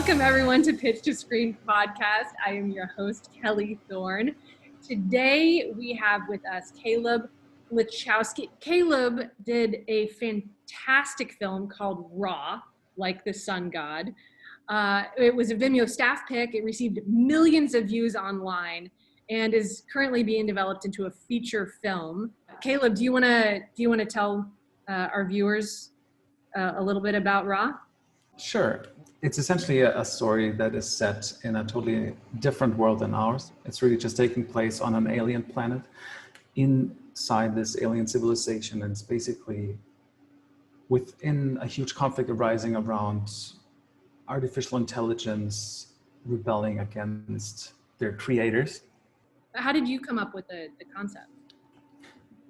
Welcome everyone to Pitch to Screen podcast. I am your host, Kelly Thorne. Today we have with us Kaleb Lechowski. Kaleb did a fantastic film called Raw, like the sun god. It was a Vimeo staff pick. It received millions of views online and is currently being developed into a feature film. Kaleb, do you want to tell our viewers a little bit about Raw? Sure. It's essentially a story that is set in a totally different world than ours. It's really just taking place on an alien planet inside this alien civilization. And it's basically within a huge conflict arising around artificial intelligence rebelling against their creators. How did you come up with the concept?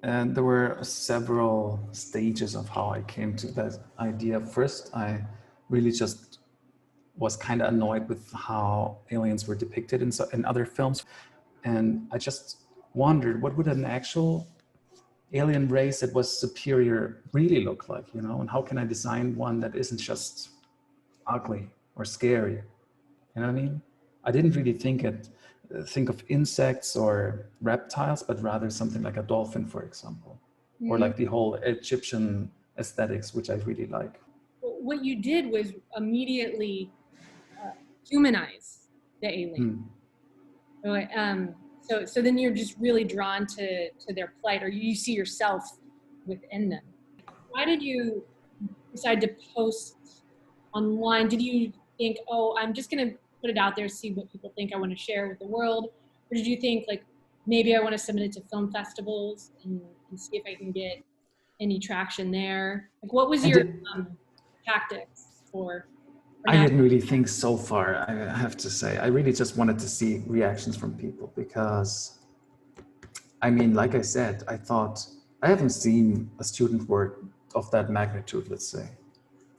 And there were several stages of how I came to that idea. First, I really just was kind of annoyed with how aliens were depicted in other films. And I just wondered, what would an actual alien race that was superior really look like, you know? And how can I design one that isn't just ugly or scary? You know what I mean? I didn't really think of insects or reptiles, but rather something like a dolphin, for example, or like the whole Egyptian aesthetics, which I really like. What you did was immediately humanize the alien. So then you're just really drawn to their plight, or you see yourself within them. Why did you decide to post online? Did you think, oh, I'm just going to put it out there, see what people think I want to share with the world? Or did you think, like, maybe I want to submit it to film festivals and see if I can get any traction there? Like, what was your tactics for I didn't really think so far, I have to say. I really just wanted to see reactions from people because, I mean, like I said, I thought, I haven't seen a student work of that magnitude, let's say.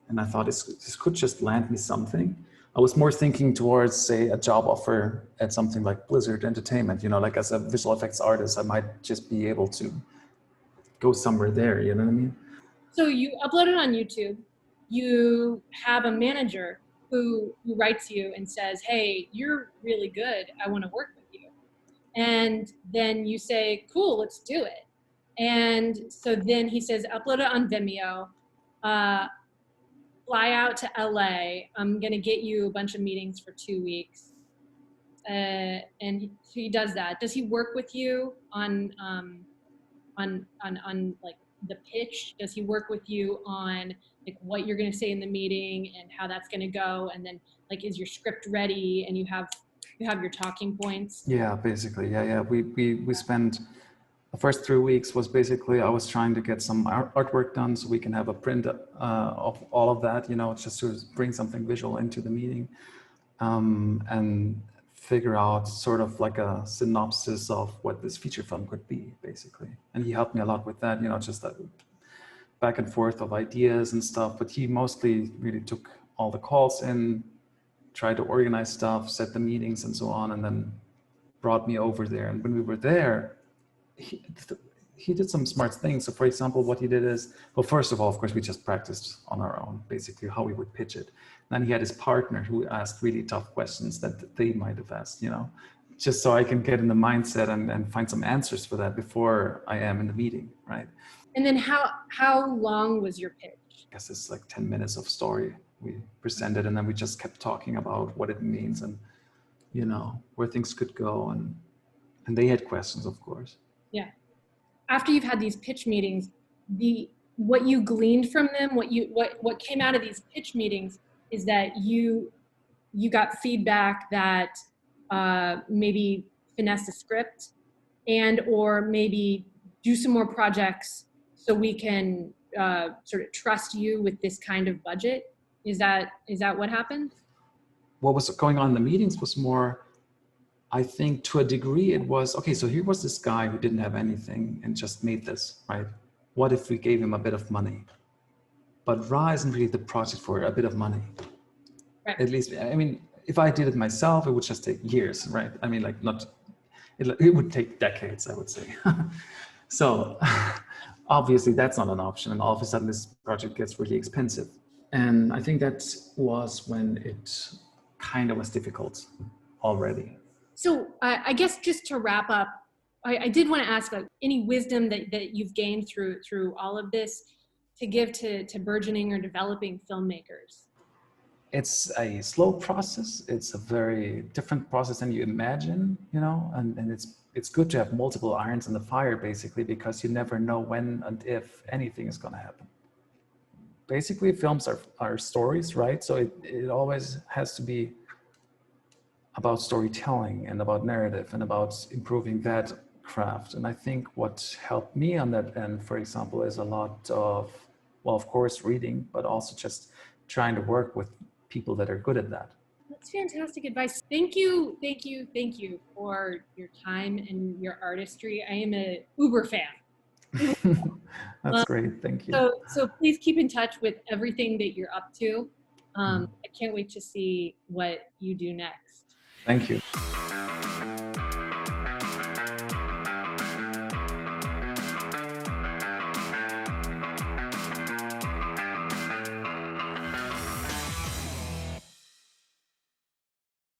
And I thought this could just land me something. I was more thinking towards, say, a job offer at something like Blizzard Entertainment, you know, like as a visual effects artist, I might just be able to go somewhere there, you know what I mean? So you upload it on YouTube. You have a manager who writes you and says, hey, you're really good. I want to work with you. And then you say, cool, let's do it. And so then he says, upload it on Vimeo, fly out to LA. I'm going to get you a bunch of meetings for 2 weeks. And he does that. Does he work with you on like the pitch? Does he work with you on like what you're going to say in the meeting and how that's going to go? And then like, is your script ready and you have your talking points? Yeah, basically. Yeah. We spent the first 3 weeks was basically, I was trying to get some artwork done so we can have a print of all of that, you know, just to bring something visual into the meeting, and figure out sort of like a synopsis of what this feature film could be, basically. And he helped me a lot with that, you know, just that back and forth of ideas and stuff, but he mostly really took all the calls in, tried to organize stuff, set the meetings and so on, and then brought me over there. And when we were there, he did some smart things. So for example, what he did is, well, first of all, of course, we just practiced on our own, basically how we would pitch it. Then he had his partner who asked really tough questions that they might have asked, you know, just so I can get in the mindset and find some answers for that before I am in the meeting, right? And then how long was your pitch? I guess it's like 10 minutes of story we presented, and then we just kept talking about what it means and, you know, where things could go. And they had questions, of course. Yeah. After you've had these pitch meetings, what you gleaned from them, what came out of these pitch meetings is that you got feedback that maybe finesse the script and or maybe do some more projects so we can sort of trust you with this kind of budget. Is that what happened? What was going on in the meetings was more, I think to a degree it was, okay, so here was this guy who didn't have anything and just made this, right? What if we gave him a bit of money? But Ra isn't really the project for a bit of money. Right. At least, I mean, if I did it myself, it would just take years, right? I mean, like it would take decades, I would say. So obviously that's not an option. And all of a sudden this project gets really expensive. And I think that was when it kind of was difficult already. So I guess just to wrap up, I did want to ask about any wisdom that you've gained through all of this to give to burgeoning or developing filmmakers. It's a slow process. It's a very different process than you imagine, you know, and it's good to have multiple irons in the fire, basically, because you never know when and if anything is going to happen. Basically, films are stories, right? So it always has to be about storytelling and about narrative and about improving that craft. And I think what helped me on that end, for example, is a lot of, well, of course, reading, but also just trying to work with people that are good at that. That's fantastic advice. Thank you for your time and your artistry. I am a Uber fan. That's great. Thank you. So please keep in touch with everything that you're up to. I can't wait to see what you do next. Thank you.